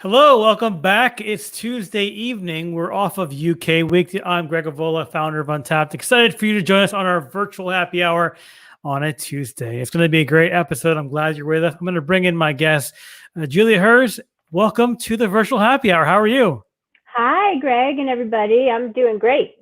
Hello, welcome back. It's Tuesday evening. We're off of UK week. I'm Greg Avola, founder of Untapped. Excited for you to join us on our virtual happy hour on a Tuesday. It's going to be a great episode. I'm glad you're with us. I'm going to bring in my guest, Julia Herz. Welcome to the virtual happy hour. How are you? Hi, Greg and everybody. I'm doing great.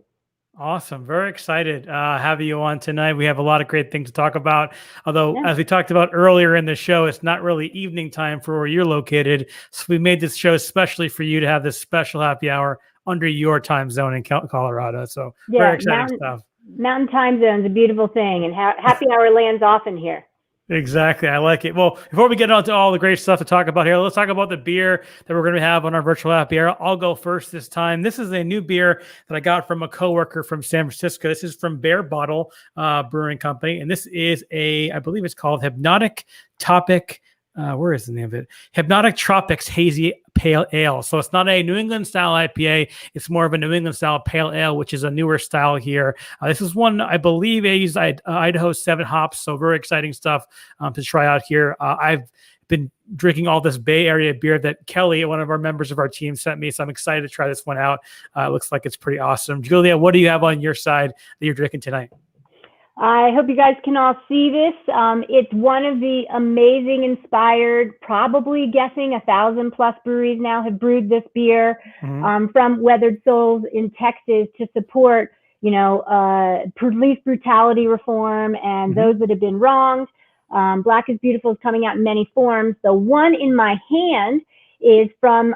Awesome. Very excited having you on tonight. We have a lot of great things to talk about. Although, as we talked about earlier in the show, it's not really evening time for where you're located. So we made this show especially for you to have this special happy hour under your time zone in Colorado. So very exciting stuff. Mountain time zone is a beautiful thing, and happy hour lands often here. Exactly. I like it. Well, before we get on to all the great stuff to talk about here, let's talk about the beer that we're going to have on our virtual happy hour. I'll go first this time. This is a new beer that I got from a coworker from San Francisco. This is from Bear Bottle Brewing Company. And this is I believe it's called Hypnotic Topic. Where is the name of it? Hypnotic Tropics Hazy Pale Ale. So it's not a New England style IPA. It's more of a New England style pale ale, which is a newer style here. This is one, I believe, they use Idaho 7 hops. So very exciting stuff to try out here. I've been drinking all this Bay Area beer that Kelly, one of our members of our team, sent me. So I'm excited to try this one out. It looks like it's pretty awesome. Julia, what do you have on your side that you're drinking tonight? I hope you guys can all see this. It's one of the amazing, inspired, probably guessing 1,000+ breweries now have brewed this beer from Weathered Souls in Texas to support, police brutality reform and those that have been wronged. Black is Beautiful is coming out in many forms. The one in my hand is from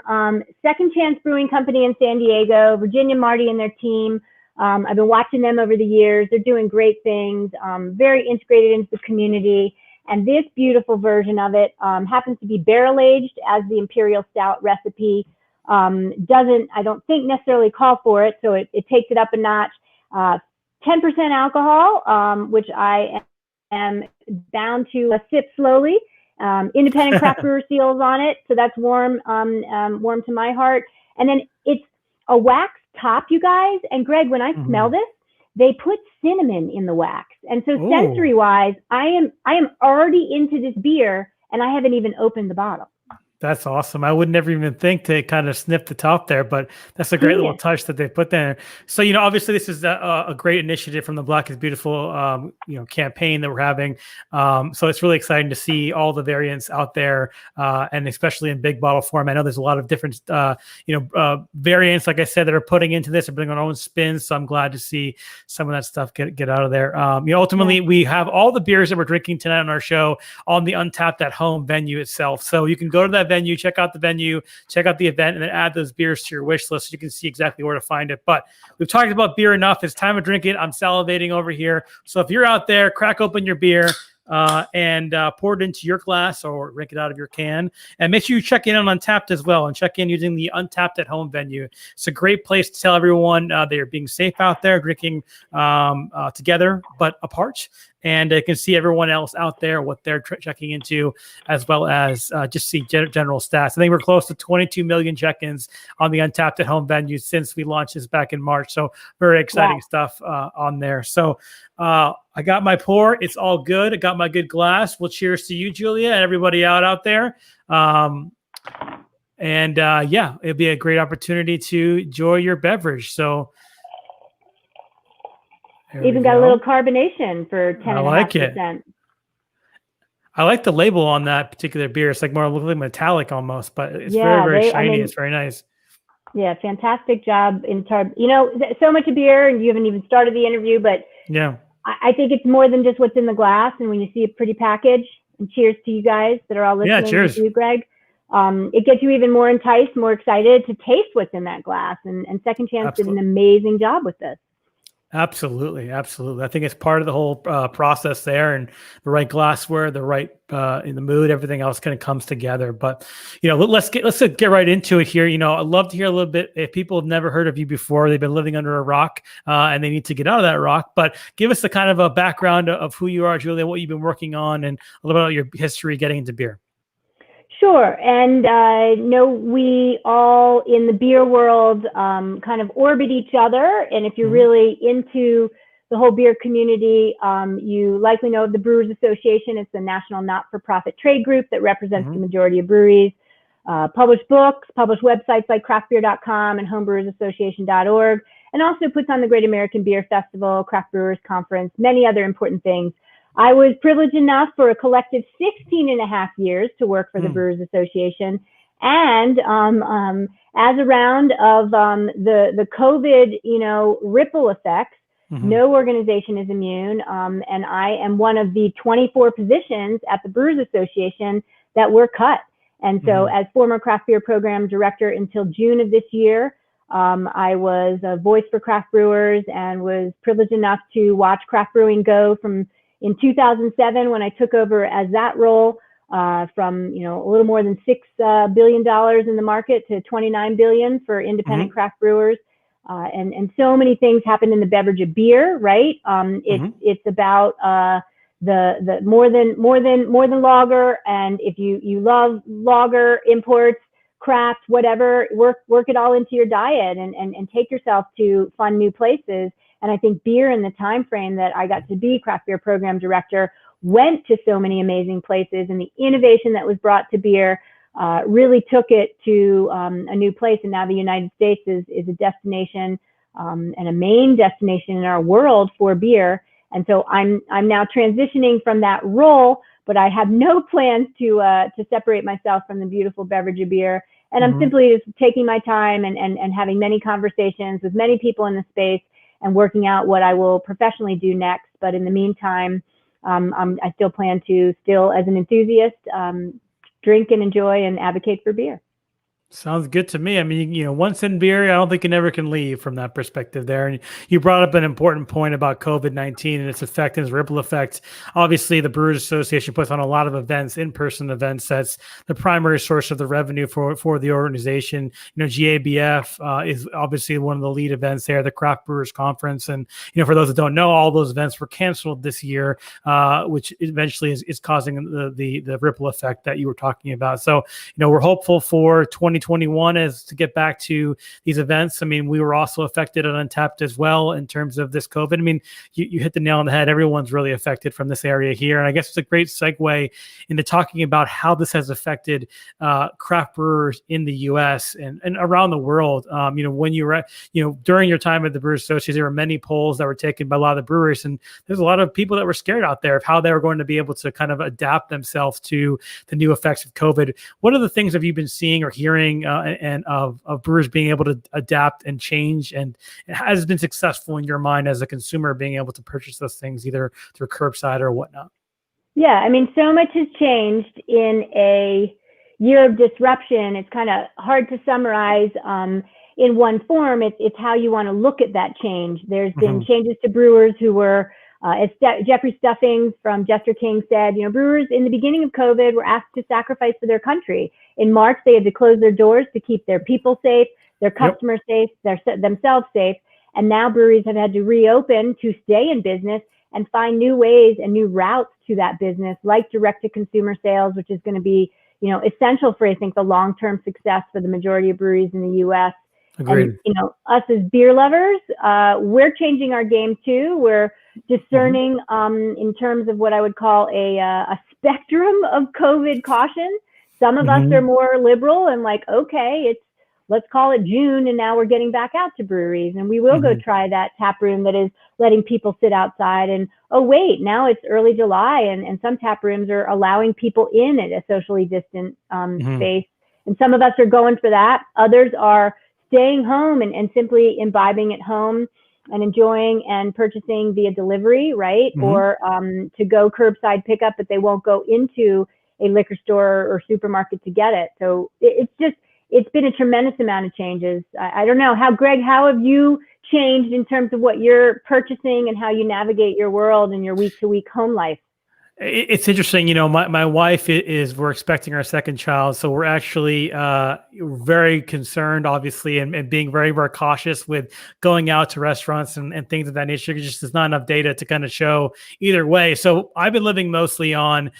Second Chance Brewing Company in San Diego, Virginia Marty and their team. I've been watching them over the years. They're doing great things, very integrated into the community. And this beautiful version of it happens to be barrel aged, as the Imperial Stout recipe doesn't, I don't think, necessarily call for it. So it takes it up a notch. 10% alcohol, which I am bound to sip slowly. Independent craft brewer seals on it. So that's warm to my heart. And then it's a wax top, you guys. And Greg, when I smell this, they put cinnamon in the wax. And so sensory wise, I am already into this beer, and I haven't even opened the bottle. That's awesome. I would never even think to kind of sniff the top there, but that's a great little touch that they put there. So, obviously this is a great initiative from the Black is Beautiful, campaign that we're having. So it's really exciting to see all the variants out there, and especially in big bottle form. I know there's a lot of different, variants, like I said, that are putting into this and bringing their own spins. So I'm glad to see some of that stuff get out of there. Ultimately, we have all the beers that we're drinking tonight on our show on the Untapped at Home venue itself. So you can go to that venue, check out the venue, check out the event, and then add those beers to your wish list so you can see exactly where to find it. But we've talked about beer enough. It's time to drink it. I'm salivating over here. So if you're out there, crack open your beer and pour it into your glass or drink it out of your can. And make sure you check in on Untapped as well, and check in using the Untapped at Home venue. It's a great place to tell everyone they are being safe out there, drinking together but apart. And you can see everyone else out there, what they're checking into, as well as just see general stats. I think we're close to 22 million check-ins on the Untapped at Home venue since we launched this back in March. So very exciting stuff on there. So I got my pour. It's all good. I got my good glass. Well, cheers to you, Julia, and everybody out there. It'll be a great opportunity to enjoy your beverage. So even got a little carbonation for 10.5%. I like it. I like the label on that particular beer. It's like more looking metallic almost, but it's very shiny. It's very nice. Yeah, fantastic job in so much of beer, and you haven't even started the interview, but I think it's more than just what's in the glass. And when you see a pretty package, and cheers to you guys that are all listening. Yeah, cheers to you, Greg. It gets you even more enticed, more excited to taste what's in that glass. And Second Chance did an amazing job with this. Absolutely. I think it's part of the whole process there, and the right glassware, the right in the mood, everything else kind of comes together. But let's get right into it here. I'd love to hear a little bit. If people have never heard of you before, they've been living under a rock, and they need to get out of that rock. But give us the kind of a background of who you are, Julia, what you've been working on, and a little bit about your history getting into beer. Sure. And we all in the beer world kind of orbit each other. And if you're really into the whole beer community, you likely know of the Brewers Association. It's a national not-for-profit trade group that represents the majority of breweries. publish books, publish websites like craftbeer.com and homebrewersassociation.org, and also puts on the Great American Beer Festival, Craft Brewers Conference, many other important things. I was privileged enough for a collective 16 and a half years to work for the Brewers Association. And as a round of the COVID, ripple effects, no organization is immune. And I am one of the 24 positions at the Brewers Association that were cut. And so as former craft beer program director until June of this year, I was a voice for craft brewers and was privileged enough to watch craft brewing go from in 2007 when I took over as that role from a little more than $6 billion in the market to $29 billion for independent craft brewers, and so many things happened in the beverage of beer. Right? It's about the more than lager, and if you love lager, imports, craft, whatever, work it all into your diet and take yourself to fun new places. And I think beer, in the time frame that I got to be craft beer program director, went to so many amazing places, and the innovation that was brought to beer really took it to a new place. And now the United States is a destination and a main destination in our world for beer. And so I'm now transitioning from that role, but I have no plans to separate myself from the beautiful beverage of beer. And I'm simply just taking my time and having many conversations with many people in the space and working out what I will professionally do next. But in the meantime, I still plan to, as an enthusiast, drink and enjoy and advocate for beer. Sounds good to me. I mean, once in beer, I don't think you never can leave from that perspective there. And you brought up an important point about COVID-19 and its effect and its ripple effect. Obviously, the Brewers Association puts on a lot of events, in-person events. That's the primary source of the revenue for the organization. GABF is obviously one of the lead events there, the Craft Brewers Conference. And, for those that don't know, all those events were canceled this year, which eventually is causing the ripple effect that you were talking about. So, we're hopeful for 2021 is to get back to these events. I mean, we were also affected at Untapped as well in terms of this COVID. I mean, you hit the nail on the head. Everyone's really affected from this area here. And I guess it's a great segue into talking about how this has affected craft brewers in the U.S. and around the world. When you were, during your time at the Brewers Association, there were many polls that were taken by a lot of the breweries. And there's a lot of people that were scared out there of how they were going to be able to kind of adapt themselves to the new effects of COVID. What are the things have you been seeing or hearing and of brewers being able to adapt and change, and it has been successful in your mind as a consumer being able to purchase those things either through curbside or whatnot? Yeah, I mean, so much has changed in a year of disruption. It's kind of hard to summarize in one form. It's how you want to look at that change. There's been changes to brewers who were as Jeffrey Stuffings from Jester King said, brewers in the beginning of COVID were asked to sacrifice for their country. In March, they had to close their doors to keep their people safe, their customers safe, themselves safe. And now breweries have had to reopen to stay in business and find new ways and new routes to that business, like direct-to-consumer sales, which is going to be, essential for, I think, the long-term success for the majority of breweries in the U.S. Agreed. And, us as beer lovers, we're changing our game too. We're discerning in terms of what I would call a spectrum of COVID caution. Some of us are more liberal and like, okay, let's call it June, and now we're getting back out to breweries, and we will go try that tap room that is letting people sit outside. And oh wait, now it's early July, and some tap rooms are allowing people in at a socially distant space. And some of us are going for that. Others are staying home and simply imbibing at home and enjoying and purchasing via delivery, right? Or to go curbside pickup, but they won't go into a liquor store or supermarket to get it. So it's been a tremendous amount of changes. I don't know Greg, how have you changed in terms of what you're purchasing and how you navigate your world and your week to week home life? It's interesting. My wife we're expecting our second child. So we're actually very concerned, obviously, and being very, very cautious with going out to restaurants and things of that nature. Just there's not enough data to kind of show either way. So I've been living mostly on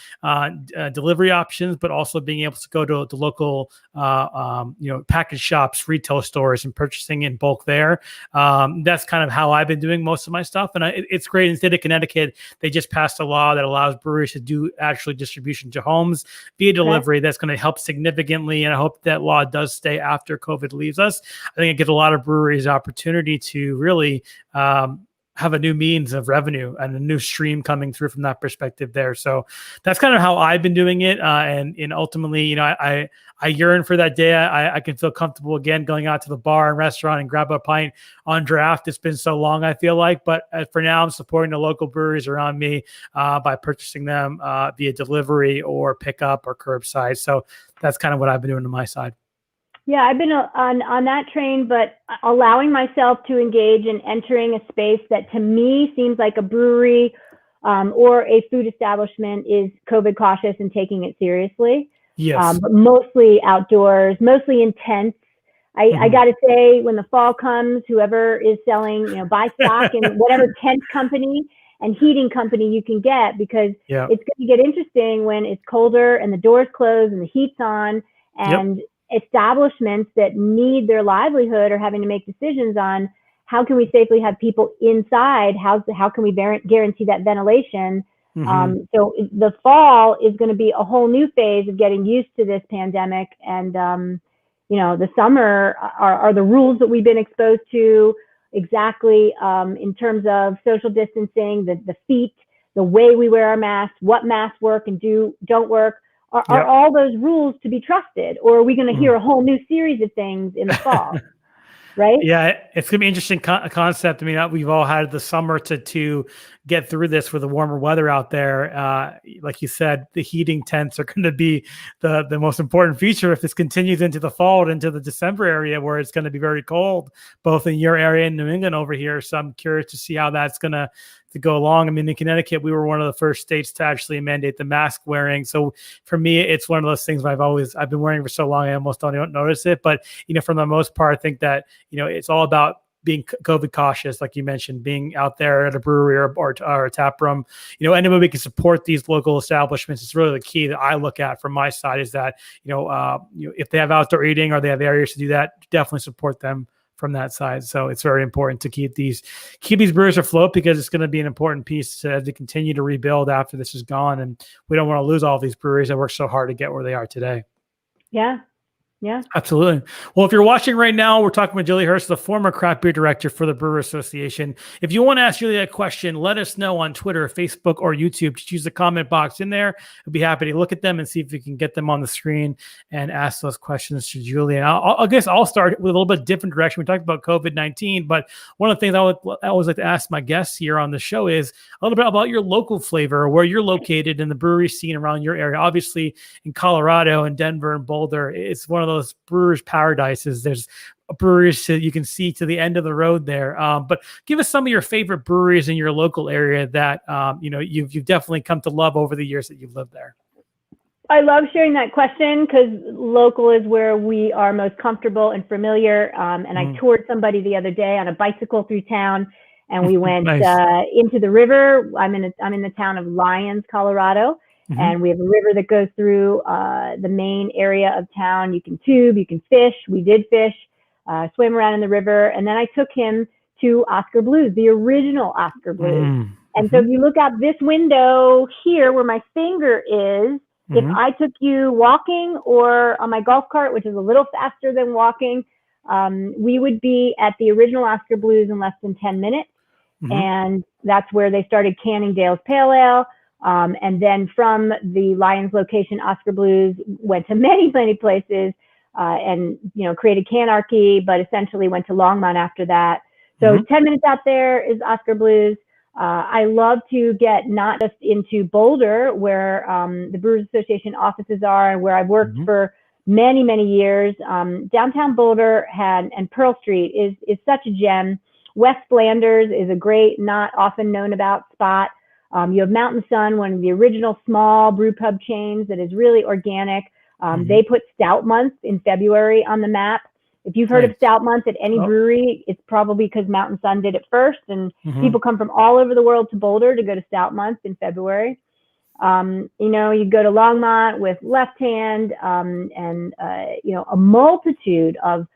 delivery options, but also being able to go to local, package shops, retail stores, and purchasing in bulk there. That's kind of how I've been doing most of my stuff. And it's great. In the state of Connecticut, they just passed a law that allows breweries to do actually distribution to homes via delivery. That's going to help significantly. And I hope that law does stay after COVID leaves us. I think it gives a lot of breweries opportunity to really have a new means of revenue and a new stream coming through from that perspective there. So that's kind of how I've been doing it. And ultimately, you know, I yearn for that day. I can feel comfortable again going out to the bar and restaurant and grab a pint on draft. It's been so long, I feel like, but for now I'm supporting the local breweries around me by purchasing them via delivery or pickup or curbside. So that's kind of what I've been doing on my side. Yeah, I've been on that train, but allowing myself to engage in entering a space that to me seems like a brewery or a food establishment is COVID cautious and taking it seriously. Yes. But mostly outdoors, mostly in tents. I got to say, when the fall comes, whoever is selling, you know, buy stock in whatever tent company and heating company you can get, because it's going to get interesting when it's colder and the doors close and the heat's on, and establishments that need their livelihood are having to make decisions on how can we safely have people inside? How can we guarantee that ventilation? So the fall is going to be a whole new phase of getting used to this pandemic. And, you know, the summer are the rules that we've been exposed to exactly in terms of social distancing, the feet, the way we wear our masks, what masks work and don't work. Are all those rules to be trusted, or are we going to hear a whole new series of things in the fall? Right? Yeah, it's going to be an interesting concept. I mean, we've all had the summer to get through this with the warmer weather out there. Like you said, the heating tents are going to be the most important feature if this continues into the fall and into the December area where it's going to be very cold, both in your area and New England over here. So I'm curious to see how that's going to go along. I mean, in Connecticut, we were one of the first states to actually mandate the mask wearing. So for me, it's one of those things I've been wearing for so long, I almost don't notice it. But, you know, for the most part, I think that, you know, it's all about being COVID cautious, like you mentioned, being out there at a brewery or a tap room, you know, anybody we can support these local establishments. It's really the key that I look at from my side is that, you know, if they have outdoor eating or they have areas to do that, definitely support them from that side. So it's very important to keep these brewers afloat, because it's going to be an important piece to continue to rebuild after this is gone. And we don't want to lose all these breweries that worked so hard to get where they are today. Yeah. Yeah, absolutely. Well, if you're watching right now, we're talking with Julia Herz, the former craft beer director for the Brewers Association. If you want to ask Julia a question, let us know on Twitter, Facebook, or YouTube. Just use the comment box in there. We'll be happy to look at them and see if we can get them on the screen and ask those questions to Julia. I guess I'll start with a little bit different direction. We talked about COVID-19, but one of the things I always like to ask my guests here on the show is a little bit about your local flavor, or where you're located in the brewery scene around your area. Obviously, in Colorado and Denver and Boulder, it's one of those brewers' paradises. There's breweries you can see to the end of the road there. But give us some of your favorite breweries in your local area that you know you've definitely come to love over the years that you've lived there. I love sharing that question because local is where we are most comfortable and familiar. And I toured somebody the other day on a bicycle through town, and we went nice. Into the river. I'm in the town of Lyons, Colorado. And we have a river that goes through the main area of town. You can tube, you can fish. We did fish, swim around in the river. And then I took him to Oscar Blues, the original Oscar Blues. And so if you look out this window here where my finger is, if I took you walking or on my golf cart, which is a little faster than walking, we would be at the original Oscar Blues in less than 10 minutes. And that's where they started canning Dale's Pale Ale. And then from the Lyons location, Oscar Blues went to many places and, you know, created Canarchy, but essentially went to Longmont after that. So 10 minutes out there is Oscar Blues. I love to get not just into Boulder, where the Brewers Association offices are and where I've worked for many years. Downtown Boulder and Pearl Street is such a gem. West Flanders is a great, not often known about spot. You have Mountain Sun, one of the original small brew pub chains that is really organic. They put Stout Month in February on the map. If you've heard of Stout Month at any brewery, it's probably because Mountain Sun did it first, and people come from all over the world to Boulder to go to Stout Month in February. You know, you go to Longmont with Left Hand, and you know, a multitude of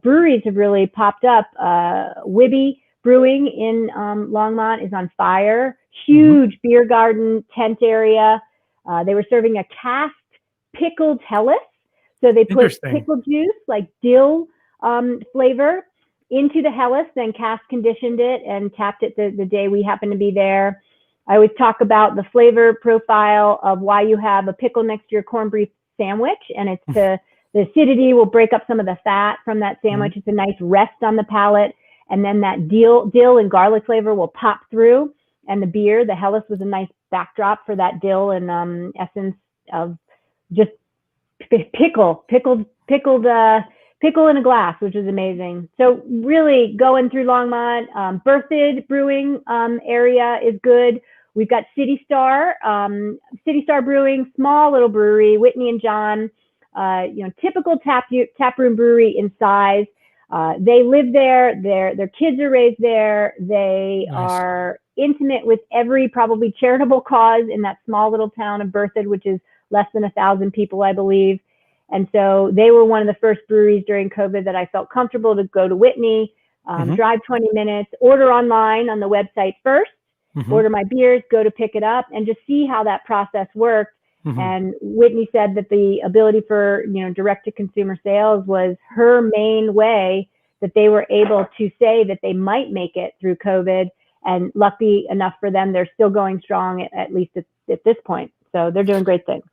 breweries have really popped up. Wibby Brewing in Longmont is on fire. huge beer garden tent area. They were serving a cast pickled Helles. So they put pickle juice, like dill flavor, into the Helles, then cast conditioned it and tapped it the day we happened to be there. I always talk about the flavor profile of why you have a pickle next to your corned beef sandwich, and it's the acidity will break up some of the fat from that sandwich. It's a nice rest on the palate, and then that dill and garlic flavor will pop through. And the beer, the Helles, was a nice backdrop for that dill and essence of just pickle in a glass, which is amazing. So really going through Longmont, Berthoud Brewing area is good. We've got City Star Brewing, small little brewery, Whitney and John, typical tap room brewery in size. They live there. Their kids are raised there. They are intimate with every probably charitable cause in that small little town of Berthoud, which is less than 1,000 people, I believe. And so they were one of the first breweries during COVID that I felt comfortable to go to Whitney, drive 20 minutes, order online on the website first, order my beers, go to pick it up, and just see how that process worked. And Whitney said that the ability for, direct to consumer sales was her main way that they were able to say that they might make it through COVID. And lucky enough for them, they're still going strong, at least at this point. So they're doing great things.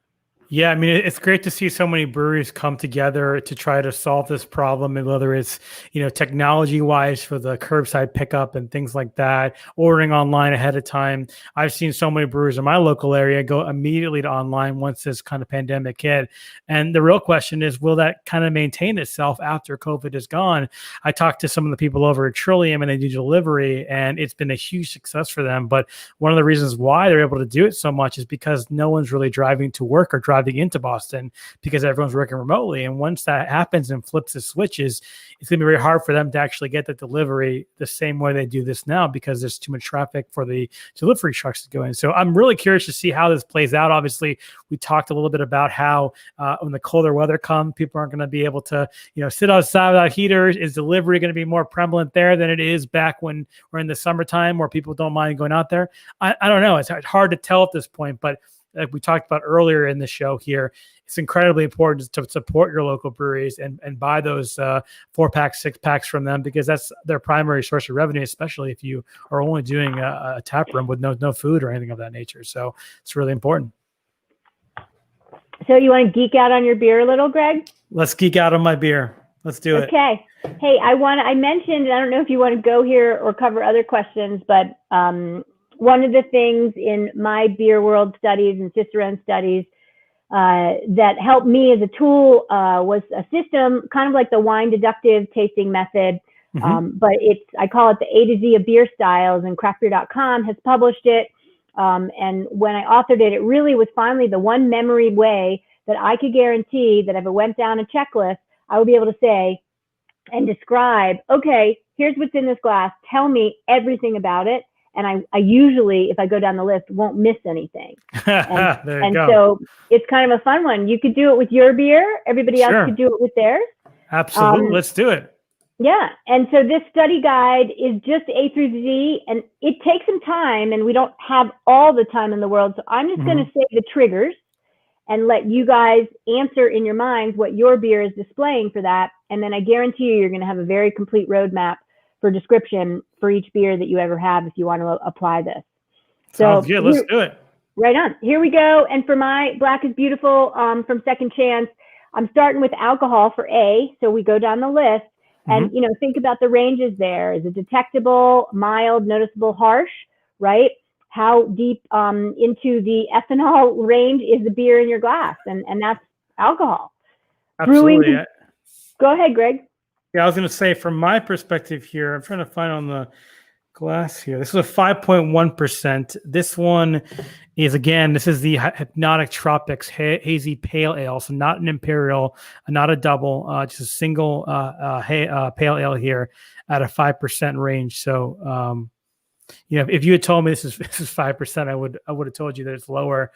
Yeah, I mean, it's great to see so many breweries come together to try to solve this problem, and whether it's, technology-wise for the curbside pickup and things like that, ordering online ahead of time. I've seen so many breweries in my local area go immediately to online once this kind of pandemic hit. And the real question is, will that kind of maintain itself after COVID is gone? I talked to some of the people over at Trillium, and they do delivery, and it's been a huge success for them. But one of the reasons why they're able to do it so much is because no one's really driving to work or driving into Boston, because everyone's working remotely. And once that happens and flips the switches, it's going to be very hard for them to actually get the delivery the same way they do this now, because there's too much traffic for the delivery trucks to go in. So I'm really curious to see how this plays out. Obviously, we talked a little bit about how when the colder weather comes, people aren't going to be able to, sit outside without heaters. Is delivery going to be more prevalent there than it is back when we're in the summertime, where people don't mind going out there? I don't know. It's hard to tell at this point, but like we talked about earlier in the show here, it's incredibly important to support your local breweries and buy those 4-packs, 6-packs from them, because that's their primary source of revenue, especially if you are only doing a tap room with no food or anything of that nature. So it's really important. So you want to geek out on your beer a little, Greg? Let's geek out on my beer. Let's do it. Okay. Hey, I mentioned, I don't know if you want to go here or cover other questions, but one of the things in my beer world studies and Cicerone studies that helped me as a tool was a system kind of like the wine deductive tasting method, but I call it the A to Z of beer styles, and craftbeer.com has published it. And when I authored it, it really was finally the one memory way that I could guarantee that if I went down a checklist, I would be able to say and describe, okay, here's what's in this glass. Tell me everything about it. And I usually, if I go down the list, won't miss anything. And so it's kind of a fun one. You could do it with your beer. Everybody else could do it with theirs. Absolutely. Let's do it. Yeah. And so this study guide is just A through Z, and it takes some time, and we don't have all the time in the world. So I'm just going to say the triggers and let you guys answer in your minds what your beer is displaying for that. And then I guarantee you're going to have a very complete roadmap for description for each beer that you ever have if you want to apply this. Sounds good. Let's do it. Right on. Here we go. And for my Black is Beautiful from Second Chance, I'm starting with alcohol for A. So we go down the list and, think about the ranges there. Is it detectable, mild, noticeable, harsh, right? How deep into the ethanol range is the beer in your glass? And that's alcohol. Absolutely. Brewing. Go ahead, Greg. Yeah, I was going to say, from my perspective here, I'm trying to find on the glass here. This is a 5.1%. This one is, again, this is the Hypnotic Tropics Hazy Pale Ale. So not an Imperial, not a double, just a single Pale Ale here at a 5% range. So, if you had told me this is 5%, I would have told you that it's lower.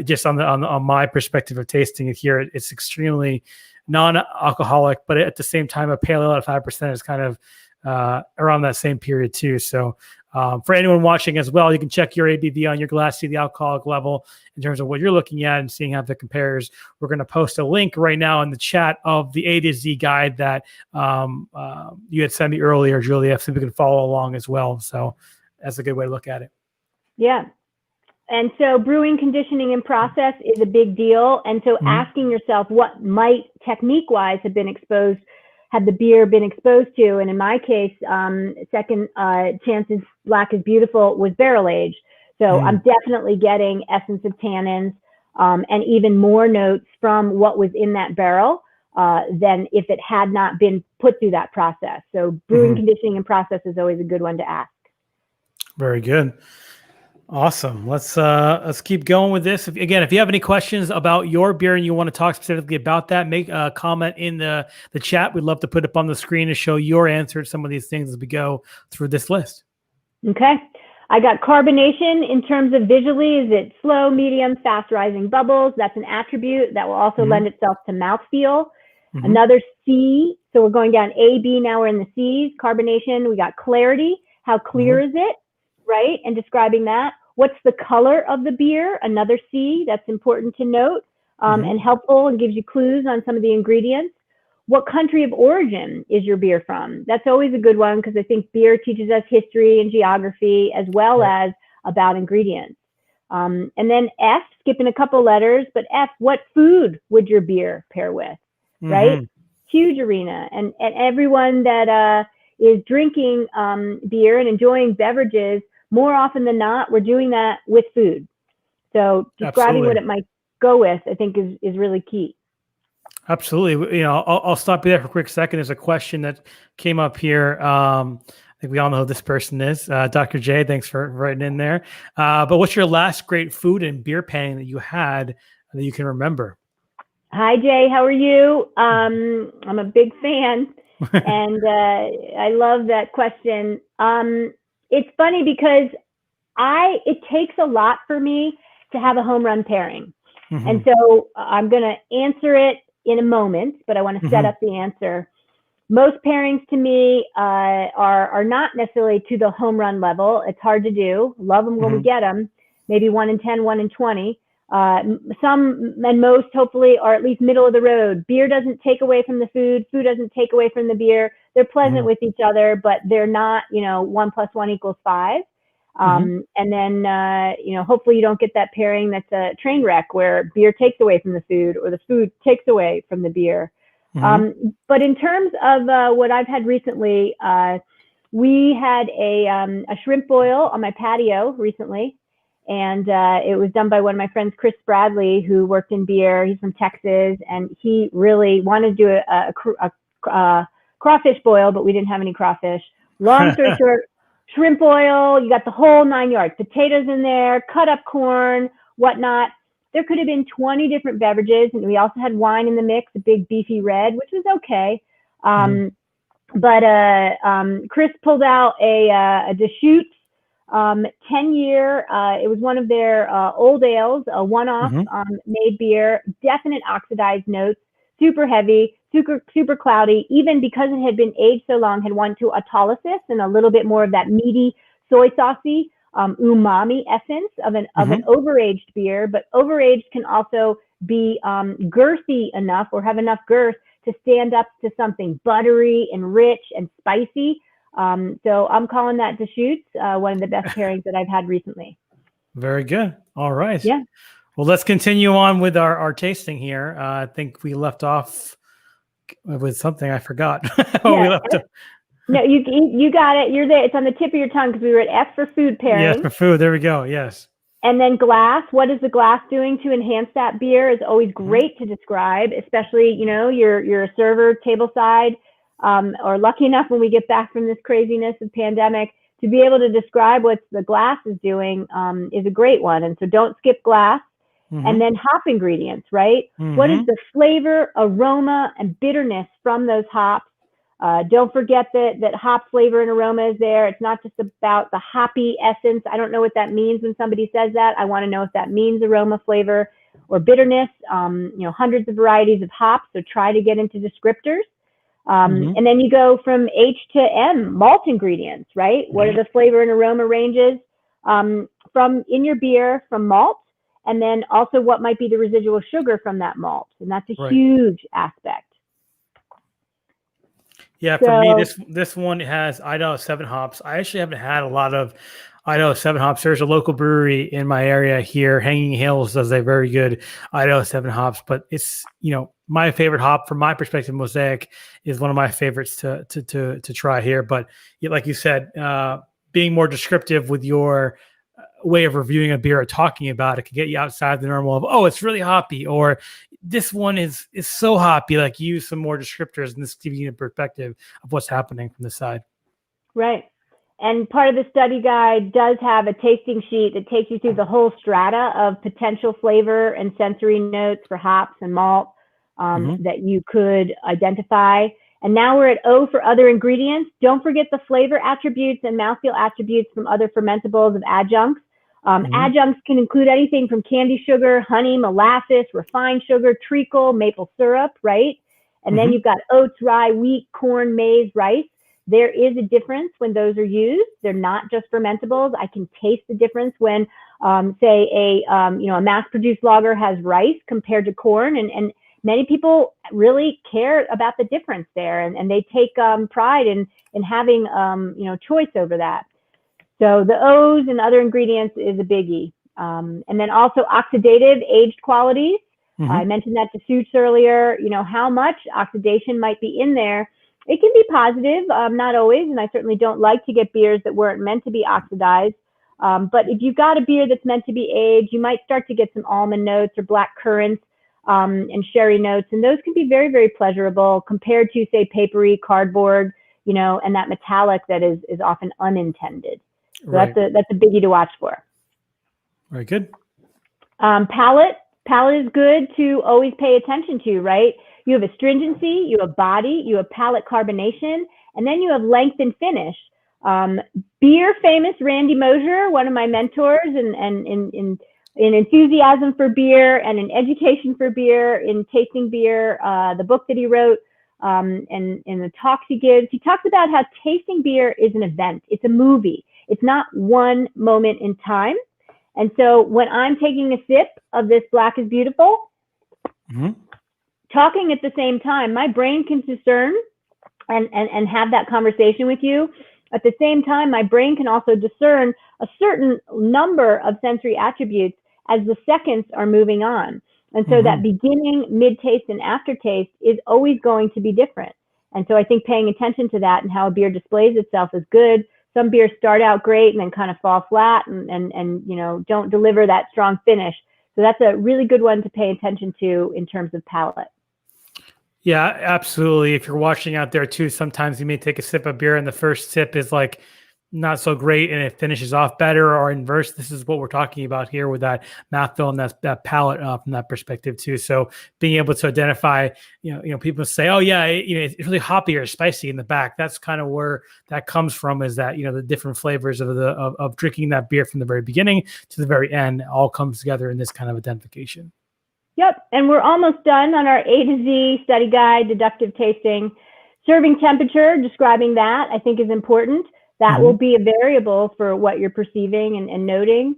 Just on my perspective of tasting it here, it's extremely non-alcoholic, but at the same time, a pale ale at 5% is kind of around that same period too. So for anyone watching as well, you can check your ABV on your glass, see the alcoholic level in terms of what you're looking at and seeing how that compares. We're going to post a link right now in the chat of the A to Z guide that you had sent me earlier, Julia, so we can follow along as well. So that's a good way to look at it. Yeah. And so brewing, conditioning, and process is a big deal. And so asking yourself what might technique-wise have the beer been exposed to? And in my case, Second Chance's Black is Beautiful was barrel aged. So I'm definitely getting essence of tannins and even more notes from what was in that barrel than if it had not been put through that process. So brewing, conditioning, and process is always a good one to ask. Very good. Awesome. Let's keep going with this. If you have any questions about your beer and you want to talk specifically about that, make a comment in the chat. We'd love to put up on the screen and show your answer to some of these things as we go through this list. Okay. I got carbonation in terms of visually. Is it slow, medium, fast rising bubbles? That's an attribute that will also lend itself to mouthfeel. Another C. So we're going down A, B. Now we're in the C's. Carbonation. We got clarity. How clear is it? Right? And describing that. What's the color of the beer? Another C. That's important to note and helpful and gives you clues on some of the ingredients. What country of origin is your beer from? That's always a good one because I think beer teaches us history and geography as well as about ingredients. And then F, skipping a couple letters, but F, what food would your beer pair with? Right? Huge arena. And everyone that is drinking beer and enjoying beverages, more often than not, we're doing that with food. So describing what it might go with, I think is really key. Absolutely. I'll stop you there for a quick second. There's a question that came up here. I think we all know who this person is. Dr. J, thanks for writing in there. But what's your last great food and beer pairing that you had that you can remember? Hi, Jay. How are you? I'm a big fan. And I love that question. It's funny because it takes a lot for me to have a home run pairing. And so I'm going to answer it in a moment, but I want to set up the answer. Most pairings to me are not necessarily to the home run level. It's hard to do. Love them when we get them. Maybe 1 in 10, 1 in 20. Some and most hopefully are at least middle of the road. Beer doesn't take away from the food. Food doesn't take away from the beer. They're pleasant with each other, but they're not, 1 + 1 = 5. And then, hopefully you don't get that pairing that's a train wreck where beer takes away from the food or the food takes away from the beer. But in terms of what I've had recently, we had a shrimp boil on my patio recently. And it was done by one of my friends, Chris Bradley, who worked in beer. He's from Texas, and he really wanted to do a crawfish boil, but we didn't have any crawfish. Long story short, shrimp boil, you got the whole 9 yards, potatoes in there, cut up corn, whatnot. There could have been 20 different beverages, and we also had wine in the mix, a big beefy red, which was okay. But Chris pulled out a Deschutes 10-year, it was one of their old ales, a one-off made beer, definite oxidized notes, super heavy, super cloudy, even because it had been aged so long, had won to autolysis and a little bit more of that meaty, soy saucy, umami essence of an overaged beer. But overaged can also be girthy enough or have enough girth to stand up to something buttery and rich and spicy. So I'm calling that Deschutes one of the best pairings that I've had recently. Very good. All right. Yeah. Well, let's continue on with our tasting here. I think we left off with something I forgot. No, you got it. You're there. It's on the tip of your tongue because we were at F for food pairing. Yes, for food. There we go. Yes. And then glass. What is the glass doing to enhance that beer is always great to describe, especially, you're a server tableside. Or lucky enough when we get back from this craziness of pandemic to be able to describe what the glass is doing is a great one. And so don't skip glass. And then hop ingredients, right? What is the flavor, aroma, and bitterness from those hops? Don't forget that hop flavor and aroma is there. It's not just about the hoppy essence. I don't know what that means when somebody says that. I want to know if that means aroma, flavor, or bitterness. Hundreds of varieties of hops, so try to get into descriptors. And then you go from H to M, malt ingredients, right? What are the flavor and aroma ranges from in your beer from malt? And then also what might be the residual sugar from that malt. And that's a huge aspect. Yeah, for me, this one has Idaho 7 hops. I actually haven't had a lot of Idaho 7 hops. There's a local brewery in my area here, Hanging Hills, does a very good Idaho 7 hops. But it's, my favorite hop from my perspective. Mosaic is one of my favorites to try here. But like you said, being more descriptive with your way of reviewing a beer or talking about it can get you outside the normal of, oh, it's really hoppy, or this one is so hoppy. Like, use some more descriptors, and this gives you a perspective of what's happening from the side. Right. And part of the study guide does have a tasting sheet that takes you through the whole strata of potential flavor and sensory notes for hops and malt that you could identify. And now we're at O for other ingredients. Don't forget the flavor attributes and mouthfeel attributes from other fermentables of adjuncts. Adjuncts can include anything from candy sugar, honey, molasses, refined sugar, treacle, maple syrup, right? And then you've got oats, rye, wheat, corn, maize, rice. There is a difference when those are used. They're not just fermentables. I can taste the difference when, say, a mass-produced lager has rice compared to corn, and many people really care about the difference there, and they take pride in having choice over that. So the O's and other ingredients is a biggie. And then also oxidative aged qualities. I mentioned that to Suits earlier, how much oxidation might be in there. It can be positive, not always, and I certainly don't like to get beers that weren't meant to be oxidized. But if you've got a beer that's meant to be aged, you might start to get some almond notes or black currants and sherry notes, and those can be very, very pleasurable compared to, say, papery, cardboard, and that metallic that is often unintended. So that's a biggie to watch for. Very good. Palate is good to always pay attention to, right? You have astringency, you have body, you have palate carbonation, and then you have length and finish. Beer famous Randy Mosher, one of my mentors in enthusiasm for beer and in education for beer, in tasting beer, the book that he wrote, and the talks he gives, he talks about how tasting beer is an event. It's a movie. It's not one moment in time. And so when I'm taking a sip of this Black is Beautiful, talking at the same time, my brain can discern and have that conversation with you. At the same time, my brain can also discern a certain number of sensory attributes as the seconds are moving on. And so that beginning, mid-taste, and aftertaste is always going to be different. And so I think paying attention to that and how a beer displays itself is good. Some beers start out great and then kind of fall flat and don't deliver that strong finish. So that's a really good one to pay attention to in terms of palate. Yeah, absolutely. If you're watching out there too, sometimes you may take a sip of beer and the first sip is like not so great and it finishes off better, or inverse. This is what we're talking about here with that mouthfeel and that palate from that perspective too. So being able to identify, people say, oh yeah, it's really hoppy or spicy in the back. That's kind of where that comes from, is that, the different flavors of drinking that beer from the very beginning to the very end all comes together in this kind of identification. Yep, and we're almost done on our A to Z study guide, deductive tasting. Serving temperature, describing that, I think is important. That will be a variable for what you're perceiving and noting.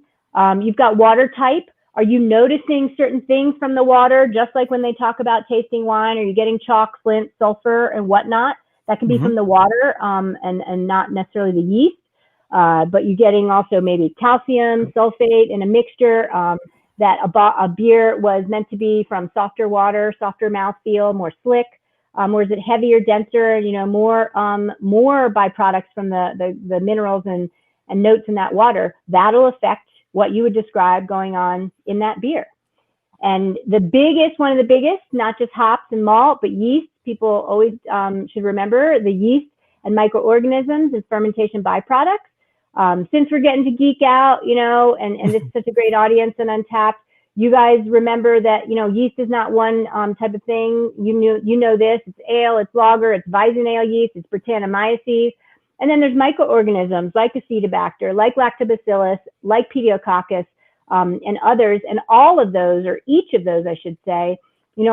You've got water type. Are you noticing certain things from the water, just like when they talk about tasting wine? Are you getting chalk, flint, sulfur, and whatnot? That can be from the water and not necessarily the yeast. But you're getting also maybe calcium, sulfate in a mixture. That a beer was meant to be from softer water, softer mouthfeel, more slick. Or is it heavier, denser, more byproducts from the minerals and notes in that water? That'll affect what you would describe going on in that beer. And one of the biggest, not just hops and malt, but yeast. People always should remember the yeast and microorganisms and fermentation byproducts. Since we're getting to geek out, and this is such a great audience in Untapped, you guys remember that, yeast is not one type of thing. You know this. It's ale, it's lager, it's Weizen ale yeast, it's Brettanomyces. And then there's microorganisms like Acetobacter, like Lactobacillus, like Pediococcus, and others. And all of those, or each of those, I should say,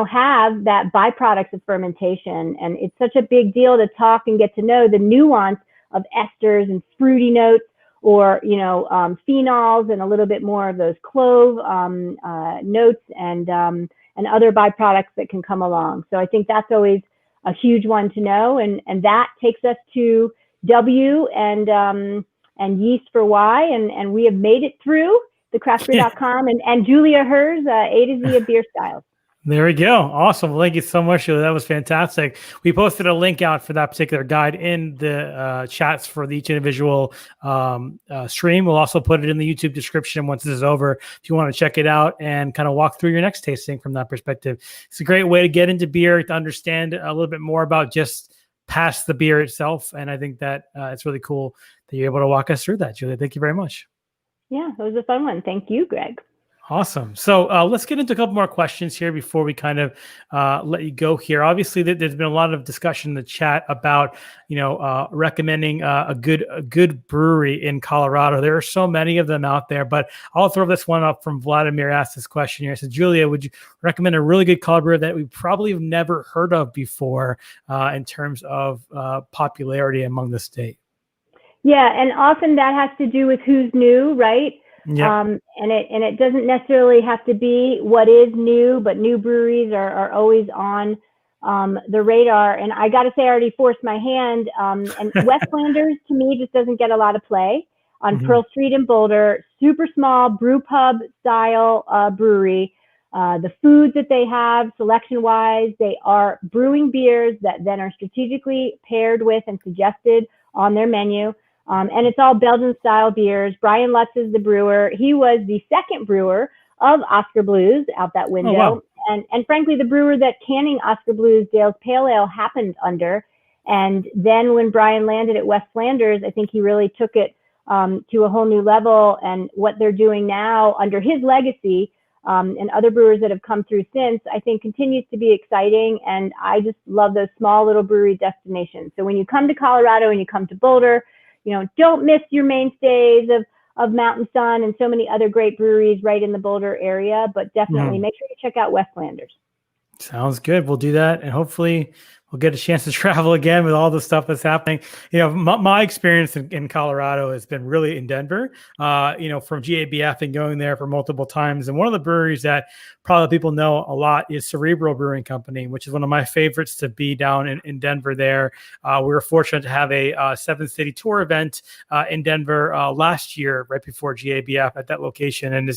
have that byproducts of fermentation. And it's such a big deal to talk and get to know the nuance of esters and fruity notes, or, phenols and a little bit more of those clove notes and other byproducts that can come along. So I think that's always a huge one to know. And that takes us to W and yeast for Y. And we have made it through the craftbeer.com and Julia Herz, A to Z of beer styles. There we go. Awesome. Well, thank you so much, Julia. That was fantastic. We posted a link out for that particular guide in the chats for each individual stream. We'll also put it in the YouTube description once this is over if you want to check it out and kind of walk through your next tasting from that perspective. It's a great way to get into beer, to understand a little bit more about just past the beer itself. And I think that it's really cool that you're able to walk us through that, Julia. Thank you very much. Yeah, that was a fun one. Thank you, Greg. Awesome. So let's get into a couple more questions here before we kind of let you go here. Obviously, there's been a lot of discussion in the chat about, recommending a good brewery in Colorado. There are so many of them out there, but I'll throw this one up from Vladimir. Asked this question here. I said, Julia, would you recommend a really good Colorado brewer that we probably have never heard of before in terms of popularity among the state? Yeah, and often that has to do with who's new, right? Yeah. And it doesn't necessarily have to be what is new, but new breweries are always on the radar. And I got to say, I already forced my hand. And Westlanders, to me, just doesn't get a lot of play on Pearl Street in Boulder. Super small brew pub style brewery. The foods that they have, selection-wise, they are brewing beers that then are strategically paired with and suggested on their menu. And it's all Belgian-style beers. Brian Lutz is the brewer. He was the second brewer of Oscar Blues out that window. Oh, wow. And frankly, the brewer that canning Oscar Blues Dale's Pale Ale happened under. And then when Brian landed at West Flanders, I think he really took it to a whole new level. And what they're doing now under his legacy and other brewers that have come through since, I think continues to be exciting. And I just love those small little brewery destinations. So when you come to Colorado and you come to Boulder, don't miss your mainstays of Mountain Sun and so many other great breweries right in the Boulder area, but definitely make sure you check out Westlanders. Sounds good. We'll do that. And hopefully we'll get a chance to travel again with all the stuff that's happening. My experience in Colorado has been really in Denver, from GABF and going there for multiple times. And one of the breweries that probably people know a lot is Cerebral Brewing Company, which is one of my favorites to be down in Denver there. We were fortunate to have a 7 city tour event in Denver last year, right before GABF at that location. And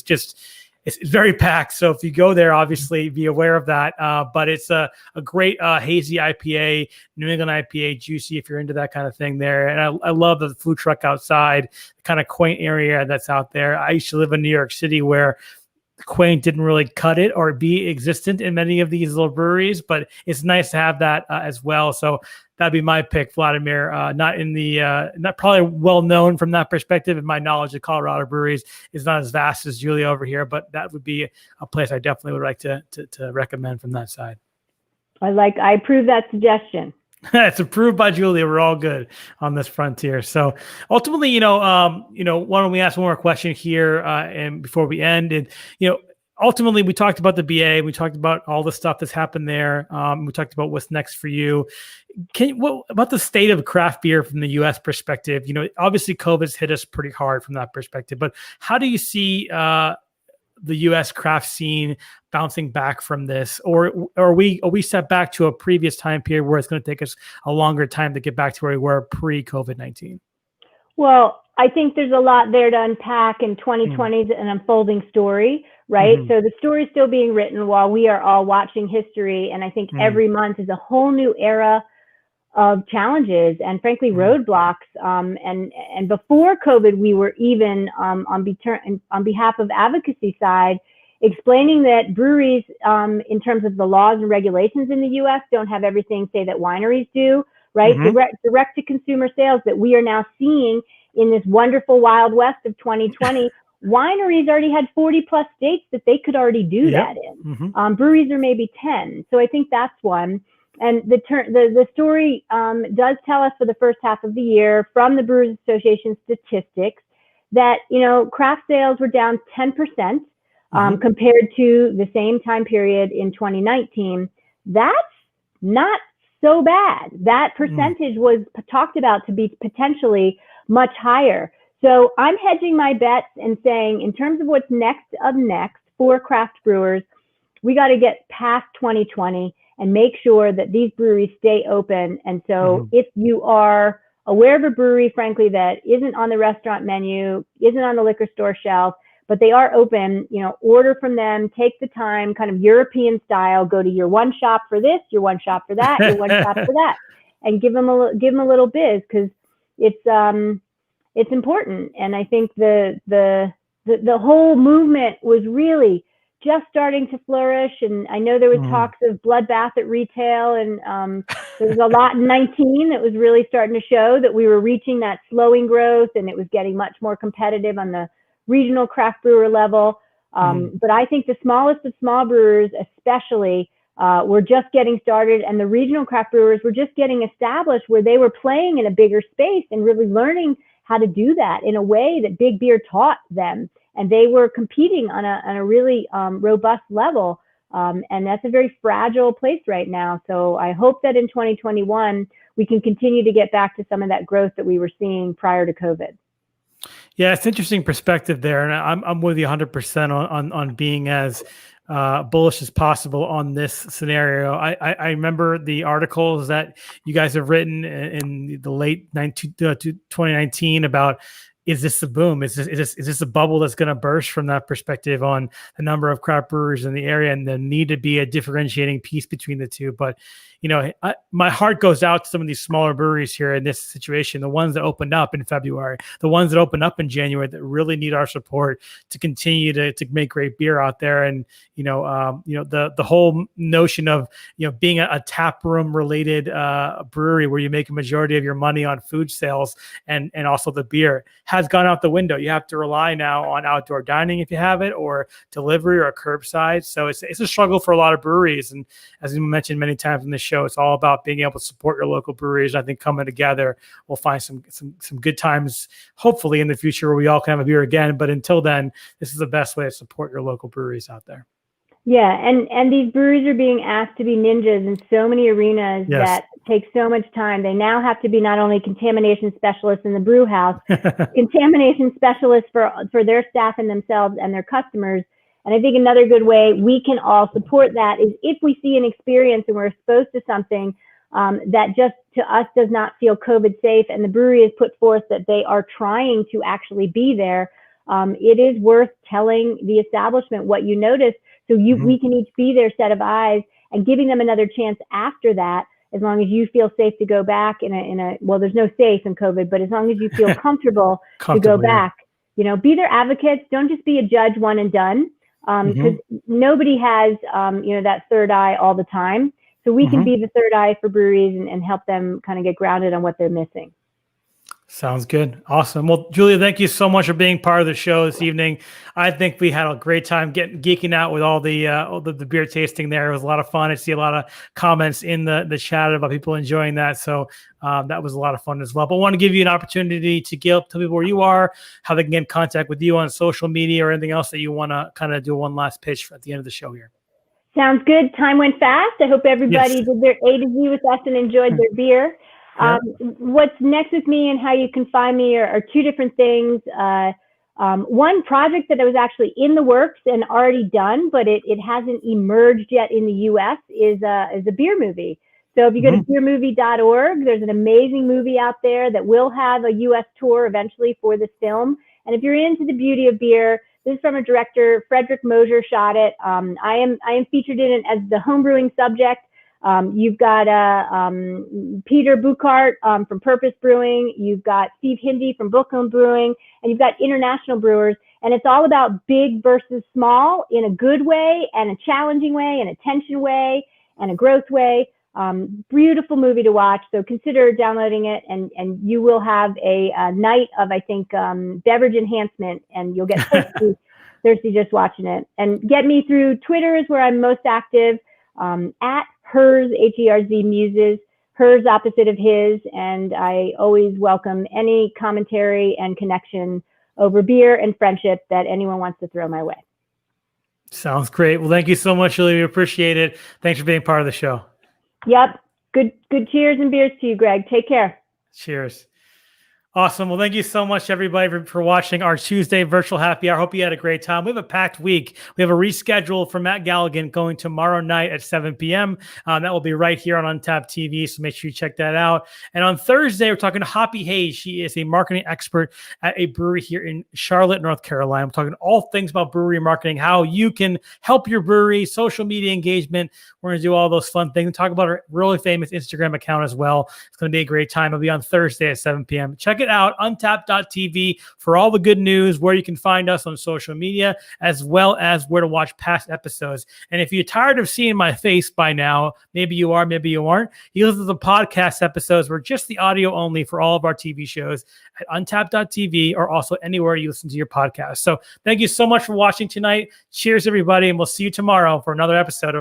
it's very packed. So if you go there, obviously be aware of that. But it's a great hazy IPA, New England IPA, juicy if you're into that kind of thing there. And I love the food truck outside, the kind of quaint area that's out there. I used to live in New York City where quaint didn't really cut it or be existent in many of these little breweries, but it's nice to have that as well. So that'd be my pick, Vladimir. Not probably well known from that perspective. And my knowledge of Colorado breweries is not as vast as Julia over here, but that would be a place I definitely would like to recommend from that side. I approve that suggestion. It's approved by Julia. We're all good on this frontier. So ultimately, why don't we ask one more question here and before we end? And ultimately, we talked about the BA. We talked about all the stuff that's happened there. We talked about what's next for you. What about the state of craft beer from the U.S. perspective? Obviously, COVID's hit us pretty hard from that perspective. But how do you see the U.S. craft scene bouncing back from this, or are we set back to a previous time period where it's going to take us a longer time to get back to where we were pre-COVID-19? Well, I think there's a lot there to unpack, and 2020 is an unfolding story, right? So the story is still being written while we are all watching history, and I think every month is a whole new era of challenges and frankly roadblocks. And before COVID, we were even on behalf of advocacy side explaining that breweries, in terms of the laws and regulations in the U.S., don't have everything, say, that wineries do, right? Direct to consumer sales that we are now seeing in this wonderful Wild West of 2020. Wineries already had 40 plus states that they could already do that in. Breweries are maybe 10. So I think that's one. And the story does tell us for the first half of the year from the Brewers Association statistics that, craft sales were down 10%. compared to the same time period in 2019. That's not so bad. That percentage was talked about to be potentially much higher. So I'm hedging my bets and saying, in terms of what's next for craft brewers, we got to get past 2020 and make sure that these breweries stay open. And so if you are aware of a brewery, frankly, that isn't on the restaurant menu, isn't on the liquor store shelf, but they are open, order from them, take the time, kind of European style, go to your one shop for this, your one shop for that, your one shop for that, and give them a little biz, because it's important. And I think the whole movement was really just starting to flourish. And I know there was talks of bloodbath at retail, and there was a lot in 19 that was really starting to show that we were reaching that slowing growth, and it was getting much more competitive on the regional craft brewer level. But I think the smallest of small brewers especially were just getting started, and the regional craft brewers were just getting established, where they were playing in a bigger space and really learning how to do that in a way that big beer taught them. And they were competing on a really robust level. And that's a very fragile place right now. So I hope that in 2021, we can continue to get back to some of that growth that we were seeing prior to COVID. Yeah, it's interesting perspective there. And I'm with you 100% on being as bullish as possible on this scenario. I remember the articles that you guys have written in the late 2019 about, is this a boom? Is this a bubble that's going to burst, from that perspective, on the number of craft brewers in the area and the need to be a differentiating piece between the two? But my heart goes out to some of these smaller breweries here in this situation, the ones that opened up in February, the ones that opened up in January, that really need our support to continue to make great beer out there. And the whole notion of being a tap room related brewery where you make a majority of your money on food sales and also the beer has gone out the window. You have to rely now on outdoor dining if you have it, or delivery, or curbside. So it's a struggle for a lot of breweries. And as we mentioned many times in the show, it's all about being able to support your local breweries. I think coming together, we'll find some good times, hopefully in the future, where we all can have a beer again. But until then, this is the best way to support your local breweries out there. Yeah, and these breweries are being asked to be ninjas in so many arenas that take so much time. They now have to be not only contamination specialists in the brew house, contamination specialists for their staff and themselves and their customers. And I think another good way we can all support that is if we see an experience and we're exposed to something that just to us does not feel COVID safe, and the brewery has put forth that they are trying to actually be there, it is worth telling the establishment what you noticed, so we can each be their set of eyes, and giving them another chance after that, as long as you feel safe to go back well, there's no safe in COVID, but as long as you feel comfortable to go back, be their advocates. Don't just be a judge one and done. Because nobody has, that third eye all the time. So we can be the third eye for breweries and help them kind of get grounded on what they're missing. Sounds good. Awesome. Well, Julia, thank you so much for being part of the show this evening. I think we had a great time geeking out with all the beer tasting there. It was a lot of fun. I see a lot of comments in the chat about people enjoying that. So that was a lot of fun as well. But I want to give you an opportunity to tell people where you are, how they can get in contact with you on social media, or anything else that you want to kind of do one last pitch at the end of the show here. Sounds good. Time went fast. I hope everybody did their A to Z with us and enjoyed their beer. What's next with me and how you can find me are two different things. One project that I was actually in the works and already done, but it hasn't emerged yet in the US is a beer movie. So if you go to beermovie.org, there's an amazing movie out there that will have a US tour eventually for this film. And if you're into the beauty of beer, this is from a director, Frederick Mosier shot it. I am featured in it as the homebrewing subject. You've got Peter Buchart from Purpose Brewing. You've got Steve Hindy from Brooklyn Brewing, and you've got international brewers. And it's all about big versus small in a good way and a challenging way and a tension way and a growth way. Beautiful movie to watch. So consider downloading it, and you will have a night of, I think, beverage enhancement, and you'll get thirsty just watching it. And get me through Twitter is where I'm most active, at Herz, Herz Muses, Herz opposite of his, and I always welcome any commentary and connection over beer and friendship that anyone wants to throw my way. Sounds great. Well, thank you so much, Julia. We appreciate it. Thanks for being part of the show. Yep. Good cheers and beers to you, Greg. Take care. Cheers. Awesome. Well, thank you so much, everybody, for watching our Tuesday virtual happy hour. Hope you had a great time. We have a packed week. We have a reschedule for Matt Galligan going tomorrow night at 7 p.m. That will be right here on Untapped TV, so make sure you check that out. And on Thursday, we're talking to Hoppy Hayes. She is a marketing expert at a brewery here in Charlotte, North Carolina. We're talking all things about brewery marketing, how you can help your brewery, social media engagement. We're going to do all those fun things and talk about our really famous Instagram account as well. It's going to be a great time. It'll be on Thursday at 7 p.m. Check it out, untapped.tv, for all the good news, where you can find us on social media, as well as where to watch past episodes. And if you're tired of seeing my face by now, maybe you are, maybe you aren't, you listen to the podcast episodes. We're just the audio only for all of our TV shows at untapped.tv, or also anywhere you listen to your podcast. So thank you so much for watching tonight. Cheers, everybody, and we'll see you tomorrow for another episode of